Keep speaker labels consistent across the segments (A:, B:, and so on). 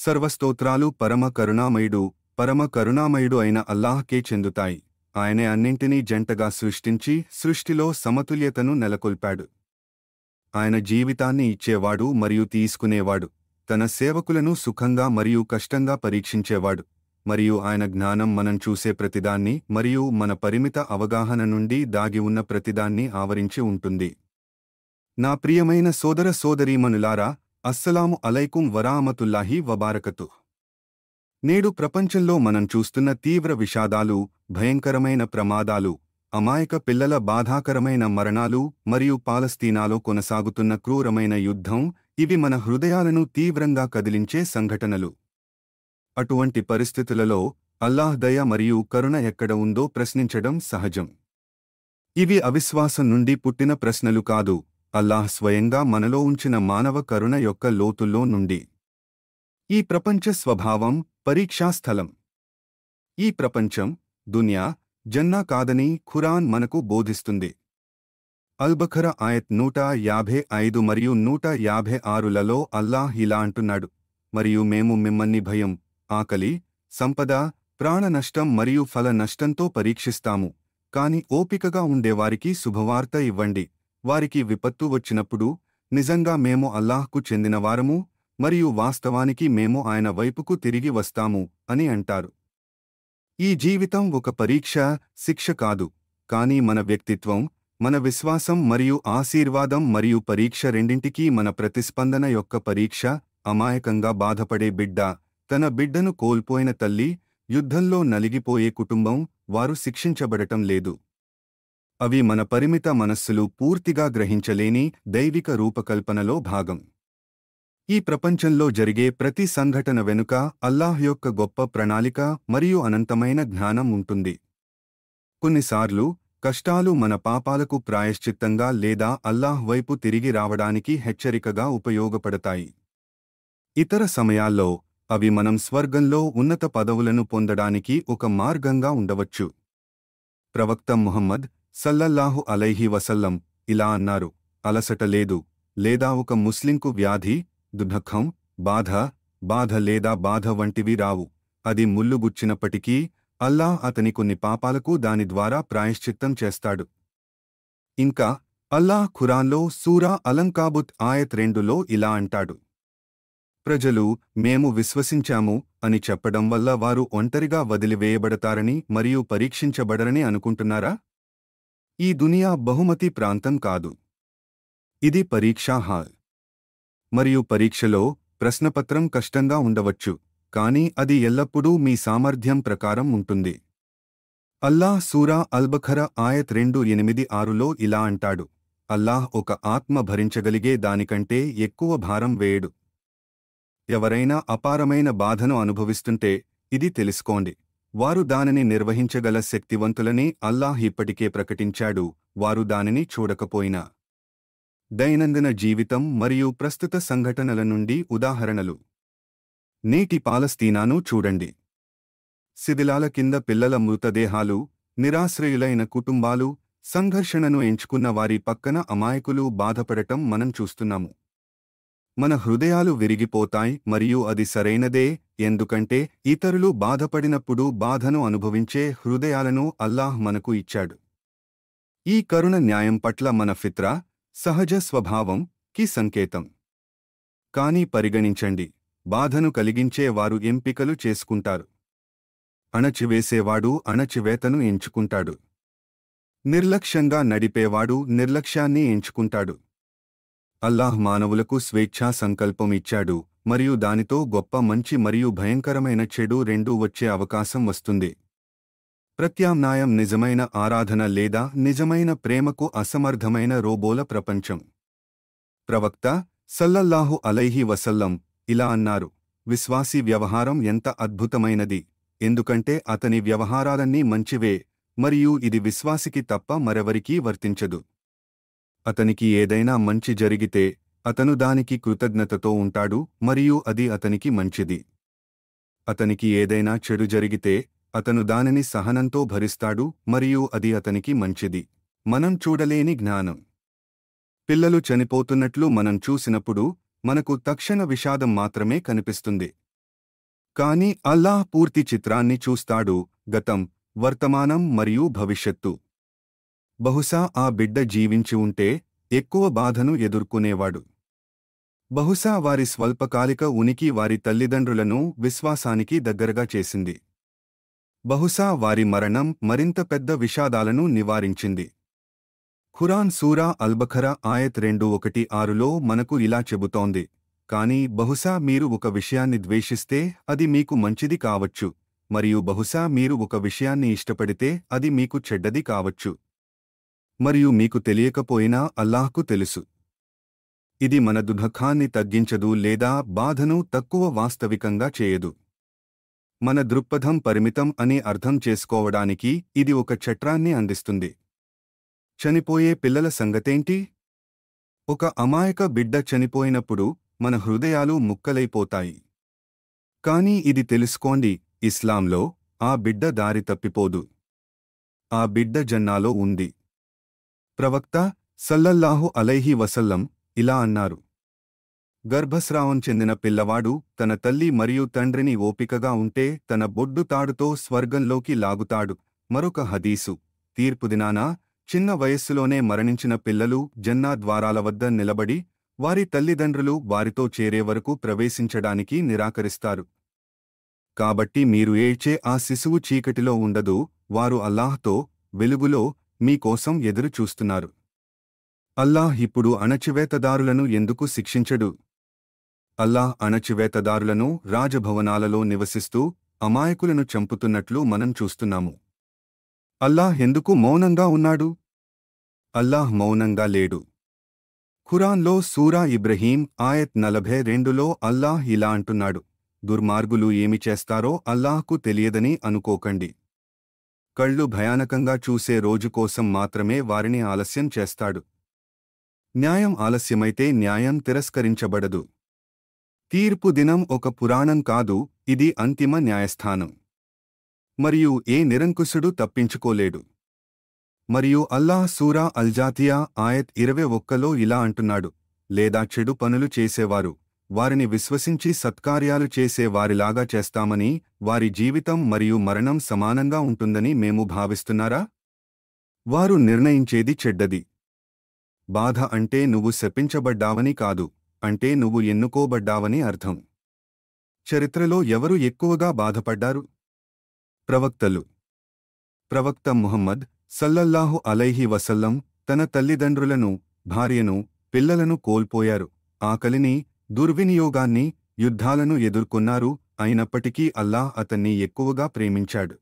A: సర్వస్తోత్రాలు పరమ కరుణామయుడు అయిన అల్లాహ్కే చెందుతాయి. ఆయనే అన్నింటినీ జంటగా సృష్టించి సృష్టిలో సమతుల్యతను నెలకొల్పాడు. ఆయన జీవితాన్ని ఇచ్చేవాడు మరియు తీసుకునేవాడు. తన సేవకులను సుఖంగా మరియు కష్టంగా పరీక్షించేవాడు. మరియు ఆయన జ్ఞానం మనం చూసే ప్రతిదాన్ని మరియు మన పరిమిత అవగాహన నుండి దాగి ఉన్న ప్రతిదాన్ని ఆవరించి ఉంటుంది. నా ప్రియమైన సోదర సోదరీమణులారా, అస్సలాము అలైకుం వరామతుల్లాహి వబారకతుహ్. నేడు ప్రపంచంలో మనం చూస్తున్న తీవ్ర విషాదాలు, భయంకరమైన ప్రమాదాలు, అమాయక పిల్లల బాధాకరమైన మరణాలు మరియు పాలస్తీనాలో కొనసాగుతున్న క్రూరమైన యుద్ధం, ఇవి మన హృదయాలను తీవ్రంగా కదిలించే సంఘటనలు. అటువంటి పరిస్థితులలో అల్లాహ్ దయ మరియు కరుణ ఎక్కడ ఉందో ప్రశ్నించడం సహజం. ఇవి అవిశ్వాసం నుండి పుట్టిన ప్రశ్నలు కాదు, అల్లాహ్ స్వయంగా మనలో ఉంచిన మానవ కరుణ యొక్క లోతుల్లో నుండి. ఈ ప్రపంచ స్వభావం పరీక్షాస్థలం. ఈ ప్రపంచం దునియా జన్నా కాదని ఖురాన్ మనకు బోధిస్తుంది. అల్బఖరా ఆయత్ 155 మరియు 156లలో అల్లాహ్ ఇలా అంటున్నాడు, మరియు మేము మిమ్మల్ని భయం, ఆకలి, సంపద, ప్రాణ నష్టం మరియు ఫల నష్టంతో పరీక్షిస్తాము. కాని ఓపికగా ఉండేవారికి శుభవార్త ఇవ్వండి. వారికి విపత్తు వచ్చినప్పుడు నిజంగా మేము అల్లాహ్కు చెందినవారము మరియు వాస్తవానికి మేము ఆయన వైపుకు తిరిగి వస్తాము అని అంటారు. ఈ జీవితం ఒక పరీక్ష, శిక్ష కాదు, కానీ మన వ్యక్తిత్వం, మన విశ్వాసం మరియు ఆశీర్వాదం మరియు పరీక్ష రెండింటికీ మన ప్రతిస్పందన యొక్క పరీక్ష. అమాయకంగా బాధపడే బిడ్డ, తన బిడ్డను కోల్పోయిన తల్లి, యుద్ధంలో నలిగిపోయే కుటుంబం, వారు శిక్షించబడటం లేదు. అవి మన పరిమిత మనస్సులు పూర్తిగా గ్రహించలేని దైవిక రూపకల్పనలో భాగం. ఈ ప్రపంచంలో జరిగే ప్రతి సంఘటన వెనుక అల్లాహ్ యొక్క గొప్ప ప్రణాళిక మరియు అనంతమైన జ్ఞానం ఉంటుంది. కొన్నిసార్లు కష్టాలు మన పాపాలకు ప్రాయశ్చిత్తంగా లేదా అల్లాహ్ వైపు తిరిగి రావడానికి హెచ్చరికగా ఉపయోగపడతాయి. ఇతర సమయాల్లో అవి మనం స్వర్గంలో ఉన్నత పదవులను పొందడానికి ఒక మార్గంగా ఉండవచ్చు. ప్రవక్త ముహమ్మద్ సల్లల్లాహు అలైహి వసల్లం ఇలా అన్నారు, అలసట లేదు, లేదా ఒక ముస్లింకు వ్యాధి, దుఃఖం, బాధ లేదా బాధ వంటివి రావు. అది ముల్లుగుచ్చినప్పటికీ అల్లాహ్ అతని కొన్ని పాపాలకు దాని ద్వారా ప్రాయశ్చిత్తం చేస్తాడు. ఇంకా అల్లాహ్ ఖురాన్లో సూరా అలంకాబుత్ ఆయత్ 2లో ఇలా అంటాడు, ప్రజలు మేము విశ్వసించాము అని చెప్పడం వల్ల వారు ఒంటరిగా వదిలివేయబడతారని మరియు పరీక్షించబడరని అనుకుంటున్నారా? ఈ దునియా బహుమతి ప్రాంతం కాదు. ఇది పరీక్షా హాల్. మరియు పరీక్షలో ప్రశ్నపత్రం కష్టంగా ఉండవచ్చు, కానీ అది ఎల్లప్పుడూ మీ సామర్థ్యం ప్రకారం ఉంటుంది. అల్లాహ్ సూరా అల్బఖరా ఆయత్ 2:8-6లో ఇలా అంటాడు, అల్లాహ్ ఒక ఆత్మ భరించగలిగే దానికంటే ఎక్కువ భారం వేయడు. ఎవరైనా అపారమైన బాధను అనుభవిస్తుంటే ఇది తెలుసుకోండి, వారు దానిని నిర్వహించగల శక్తివంతులని అల్లాహ్ ఇప్పటికే ప్రకటించాడు, వారు దానిని చూడకపోయినా. దైనందిన జీవితం మరియు ప్రస్తుత సంఘటనల నుండి ఉదాహరణలు. నేటి పాలస్తీనాను చూడండి. శిథిలాల కింద పిల్లల మృతదేహాలు, నిరాశ్రయులైన కుటుంబాలు, సంఘర్షణను ఎంచుకున్న వారి పక్కన అమాయకులు బాధపడటం మనం చూస్తున్నాము. మన హృదయాలు విరిగిపోతాయి మరియు అది సరైనదే, ఎందుకంటే ఇతరులు బాధపడినప్పుడు బాధను అనుభవించే హృదయాలను అల్లాహ్ మనకు ఇచ్చాడు. ఈ కరుణ న్యాయం పట్ల మన ఫిత్రా, సహజ స్వభావం కి సంకేతం. కానీ పరిగణించండి, బాధను కలిగించే వారు ఎంపికలు చేసుకుంటారు. అణచివేసేవాడు అణచివేతను ఎంచుకుంటాడు. నిర్లక్ష్యంగా నడిపేవాడు నిర్లక్ష్యాన్ని ఎంచుకుంటాడు. అల్లాహ్ మానవులకు స్వేచ్ఛా సంకల్పం ఇచ్చాడు మరియు దానితో గొప్ప మంచి మరియు భయంకరమైన చెడు రెండూ వచ్చే అవకాశం వస్తుంది. ప్రత్యామ్నాయం నిజమైన ఆరాధన లేదా నిజమైన ప్రేమకు అసమర్థమైన రోబోల ప్రపంచం. ప్రవక్త సల్లల్లాహు అలైహి వసల్లం ఇలా అన్నారు, విశ్వాసీ వ్యవహారం ఎంత అద్భుతమైనది, ఎందుకంటే అతని వ్యవహారాలన్నీ మంచివే మరియు ఇది విశ్వాసికి తప్ప మరెవరికీ వర్తించదు. అతనికి ఏదైనా మంచి జరిగితే అతను దానికి కృతజ్ఞతతో ఉంటాడు మరియు అది అతనికి మంచిది. అతనికి ఏదైనా చెడు జరిగితే అతను దానిని సహనంతో భరిస్తాడు మరియు అది అతనికి మంచిది. మనం చూడలేని జ్ఞానం. పిల్లలు చనిపోతున్నట్లు మనం చూసినప్పుడు మనకు తక్షణ విషాదం మాత్రమే కనిపిస్తుంది. కాని అల్లాహ్ పూర్తి చిత్రాన్ని చూస్తాడు, గతం, వర్తమానం మరియు భవిష్యత్తు. బహుశా ఆ బిడ్డ జీవించి ఉంటే ఎక్కువ బాధను ఎదుర్కొనేవాడు. బహుశా వారి స్వల్పకాలిక ఉనికి వారి తల్లిదండ్రులను విశ్వాసానికి దగ్గరగా చేసింది. బహుశా వారి మరణం మరింత పెద్ద విషాదాలను నివారించింది. ఖురాన్ సూరా అల్బఖరా ఆయత్ 2:1-6లో మనకు ఇలా చెబుతోంది, కాని బహుశా మీరు ఒక విషయాన్ని ద్వేషిస్తే అది మీకు మంచిది కావచ్చు, మరియు బహుశా మీరు ఒక విషయాన్ని ఇష్టపడితే అది మీకు చెడ్డది కావచ్చు. మరియు మీకు తెలియకపోయినా అల్లాహ్కు తెలుసు. ఇది మన దుఃఖాన్ని తగ్గించదు లేదా బాధను తక్కువ వాస్తవికంగా చేయదు. మన దృక్పథం పరిమితం అని అర్థం చేసుకోవడానికి ఇది ఒక చట్రాన్ని అందిస్తుంది. చనిపోయే పిల్లల సంగతేంటి? ఒక అమాయక బిడ్డ చనిపోయినప్పుడు మన హృదయాలు ముక్కలైపోతాయి. కానీ ఇది తెలుసుకోండి, ఇస్లాంలో ఆ బిడ్డ దారి తప్పిపోదు. ఆ బిడ్డ జన్నాలో ఉంది. ప్రవక్త సల్లల్లాహు అలైహి వసల్లం ఇలా అన్నారు, గర్భస్రావం చెందిన పిల్లవాడు తన తల్లి మరియు తండ్రిని ఓపికగా ఉంటే తన బొడ్డు తాడుతో స్వర్గంలోకి లాగుతాడు. మరొక హదీసు, తీర్పుదినాన చిన్న వయస్సులోనే మరణించిన పిల్లలు జన్నా ద్వారాల వద్ద నిలబడి వారి తల్లిదండ్రులు వారితో చేరే వరకు ప్రవేశించడానికి నిరాకరిస్తారు. కాబట్టి మీరు ఏడ్చే ఆ శిశువు చీకటిలో ఉండదు, వారు అల్లాహ్తో, వెలుగులో మీకోసం ఎదురు చూస్తున్నారు. అల్లాహ్ ఇప్పుడు అణచివేతదారులను ఎందుకు శిక్షించడు? అల్లాహ్ అణచివేతదారులను రాజభవనాలలో నివసిస్తూ అమాయకులను చంపుతున్నట్లు మనం చూస్తున్నాము. అల్లాహ్ ఎందుకు మౌనంగా ఉన్నాడు? అల్లాహ్ మౌనంగా లేడు. ఖురాన్లో సూరా ఇబ్రహీం ఆయత్ 42లో అల్లాహ్ ఇలా అంటున్నాడు, దుర్మార్గులు ఏమి చేస్తారో అల్లాహ్కు తెలియదని అనుకోకండి. కళ్ళు భయానకంగా చూసే రోజు కోసం మాత్రమే వారిని ఆలస్యం చేస్తాడు. న్యాయం ఆలస్యమైతే న్యాయం తిరస్కరించబడదు. తీర్పు దినం ఒక పురాణం కాదు, ఇది అంతిమ న్యాయస్థానం. మరియు ఏ నిరంకుశుడు తప్పించుకోలేడు. మరియు అల్లాహ్ సూరా అల్జాతియా ఆయత్ 21లో ఇలా అంటున్నాడు, లేదా చెడు పనులు చేసేవారు వారిని విశ్వసించి సత్కార్యాలు చేసే వారిలాగా చేస్తామని, వారి జీవితం మరియు మరణం సమానంగా ఉంటుందని మేము భావిస్తున్నారా? వారు నిర్ణయించేది చెడ్డది. బాధ అంటే నువ్వు శపించబడ్డావని కాదు, అంటే నువ్వు ఎన్నుకోబడ్డావని అర్థం. చరిత్రలో ఎవరు ఎక్కువగా బాధపడ్డారు? ప్రవక్తలు. ప్రవక్త ముహమ్మద్ సల్లల్లాహు అలైహి వసల్లం తన తల్లిదండ్రులను, భార్యను, పిల్లలను కోల్పోయారు. ఆకలిని, దుర్వినియోగాన్ని, యుద్ధాలను ఎదుర్కొన్నారు. అయినప్పటికీ అల్లాహ్ అతన్ని ఎక్కువగా ప్రేమించాడు.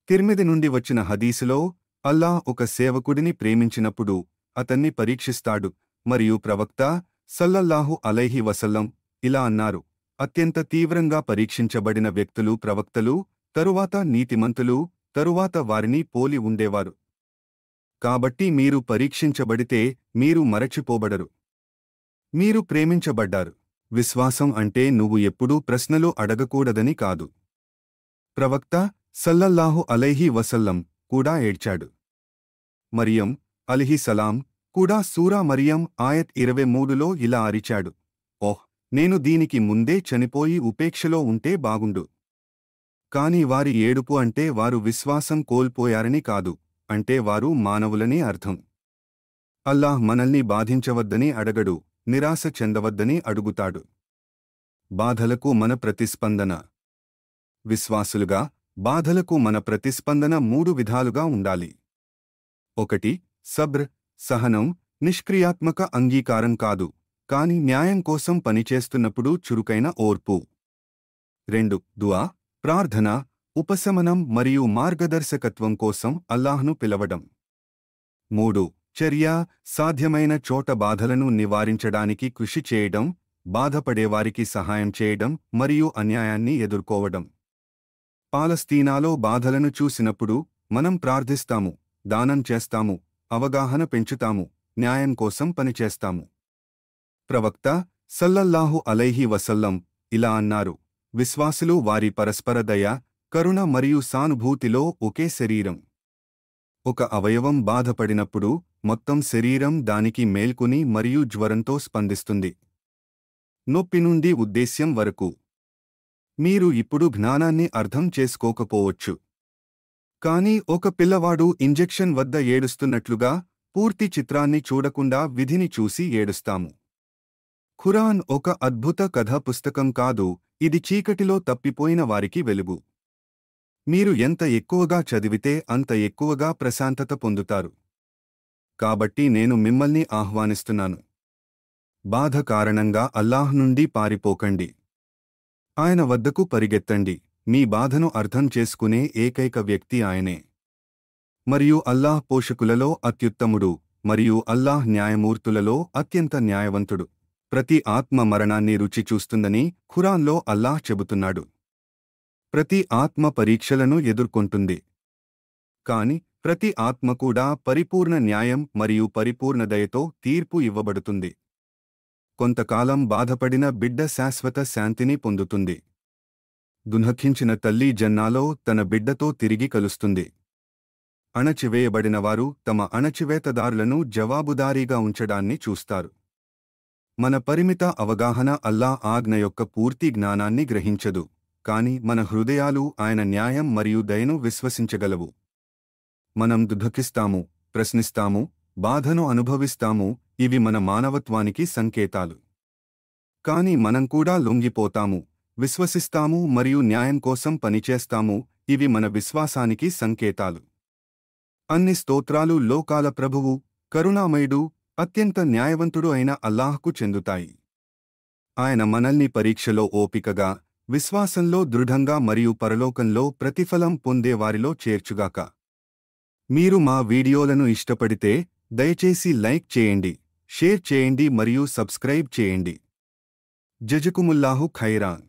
A: తిర్మిది నుండి వచ్చిన హదీసులో అల్లాహ్ ఒక సేవకుడిని ప్రేమించినప్పుడు అతన్ని పరీక్షిస్తాడు. మరియు ప్రవక్త సల్లల్లాహు అలైహి వసల్లం ఇలా అన్నారు, అత్యంత తీవ్రంగా పరీక్షించబడిన వ్యక్తులు ప్రవక్తలు, తరువాత నీతిమంతులు, తరువాత వారిని పోలి ఉండేవారు. కాబట్టి మీరు పరీక్షించబడితే మీరు మరచిపోబడరు. మీరు ప్రేమించబడ్డారు. విశ్వాసం అంటే నువ్వు ఎప్పుడూ ప్రశ్నలు అడగకూడదని కాదు. ప్రవక్త సల్లల్లాహు అలైహి వసల్లం కూడా ఏడ్చాడు. మరియం అలిహిసలాం కూడా సూరా మరియం ఆయత్ 23లో ఇలా అరిచాడు, ఓహ్, నేను దీనికి ముందే చనిపోయి ఉపేక్షలో ఉంటే బాగుండు. కాని వారి ఏడుపు అంటే వారు విశ్వాసం కోల్పోయారని కాదు, అంటే వారు మానవులని అర్థం. అల్లాహ్ మనల్ని బాధించవద్దని అడగడు, నిరాశ చెందవద్దని అడుగుతాడు. బాధలకు మన ప్రతిస్పందన. విశ్వాసులుగా బాధలకు మన ప్రతిస్పందన 3 విధాలుగా ఉండాలి. 1. సబ్ర్, సహనం, నిష్క్రియాత్మక అంగీకారం కాదు, కాని న్యాయం కోసం పనిచేస్తున్నప్పుడు చురుకైన ఓర్పు. 2. దుఆ, ప్రార్థన, ఉపశమనం మరియు మార్గదర్శకత్వం కోసం అల్లాహ్ను పిలవడం. 3. చర్య, సాధ్యమైన చోట బాధలను నివారించడానికి కృషి చేయడం, బాధపడేవారికి సహాయం చేయడం మరియు అన్యాయాన్ని ఎదుర్కోవడం. పాలస్తీనాలో బాధలను చూసినప్పుడు మనం ప్రార్థిస్తాము, దానం చేస్తాము, అవగాహన పెంచుతాము, న్యాయం కోసం పనిచేస్తాము. ప్రవక్త సల్లల్లాహు అలైహి వసల్లం ఇలా అన్నారు, విశ్వాసులు వారి పరస్పర దయ, కరుణ మరియు సానుభూతిలో ఒకే శరీరం. ఒక అవయవం బాధపడినప్పుడు మొత్తం శరీరం దానికి మేల్కొని మరియు జ్వరంతో స్పందిస్తుంది. నొప్పి నుండి ఉద్దేశ్యం వరకు. మీరు ఇప్పుడు జ్ఞానాన్ని అర్థం చేసుకోకపోవచ్చు. కానీ ఒక పిల్లవాడు ఇంజెక్షన్ వద్ద ఏడుస్తున్నట్లుగా పూర్తి చిత్రాన్ని చూడకుండా విధిని చూసి ఏడుస్తాము. ఖురాన్ ఒక అద్భుత కథా పుస్తకం కాదు, ఇది చీకటిలో తప్పిపోయిన వారికి వెలుగు. మీరు ఎంత ఎక్కువగా చదివితే అంత ఎక్కువగా ప్రశాంతత పొందుతారు. కాబట్టి నేను మిమ్మల్ని ఆహ్వానిస్తున్నాను. బాధ కారణంగా అల్లాహ్ నుండి పారిపోకండి. ఆయన వద్దకు పరిగెత్తండి. మీ బాధను అర్థం చేసుకునే ఏకైక వ్యక్తి ఆయనే. మరియు అల్లాహ్ పోషకులలో అత్యుత్తముడు, మరియు అల్లాహ్ న్యాయమూర్తులలో అత్యంత న్యాయవంతుడు. ప్రతి ఆత్మ మరణాన్ని రుచి చూస్తుందని ఖురాన్లో అల్లాహ్ చెబుతున్నాడు. ప్రతి ఆత్మ పరీక్షలను ఎదుర్కొంటుంది. కాని ప్రతి ఆత్మ కూడా పరిపూర్ణ న్యాయం మరియు పరిపూర్ణ దయతో తీర్పు ఇవ్వబడుతుంది. కొంతకాలం బాధపడిన బిడ్డ శాశ్వత శాంతిని పొందుతుంది. దుఃఖించిన తల్లి జన్నాలో తన బిడ్డతో తిరిగి కలుస్తుంది. అణచివేయబడినవారు తమ అణచివేతదారులను జవాబుదారీగా ఉంచడాన్ని చూస్తారు. మన పరిమిత అవగాహన అల్లాహ్ ఆజ్ఞ యొక్క పూర్తి జ్ఞానాన్ని గ్రహించదు, కాని మన హృదయాలు ఆయన న్యాయం మరియు దయను విశ్వసించగలవు. మనం దుఃఖిస్తాము, ప్రశ్నిస్తాము, బాధను అనుభవిస్తాము, ఇవి మన మానవత్వానికి సంకేతాలు. కాని మనం కూడా లొంగిపోతాము, విశ్వసిస్తాము మరియు న్యాయం కోసం పనిచేస్తాము, ఇవి మన విశ్వాసానికి సంకేతాలు. అన్ని స్తోత్రాలు లోకాల ప్రభువు, కరుణామయుడు, అత్యంత న్యాయవంతుడు అయిన అల్లాహ్కు చెందుతాయి. ఆయన మనల్ని పరీక్షలో ఓపికగా, విశ్వాసంలో దృఢంగా మరియు పరలోకంలో ప్రతిఫలం పొందేవారిలో చేర్చుగాక. మీరు మా వీడియోలను ఇష్టపడితే దయచేసి లైక్ చేయండి, షేర్ చేయండి మరియు సబ్స్క్రైబ్ చేయండి. జజకుముల్లాహు ఖైరాన్.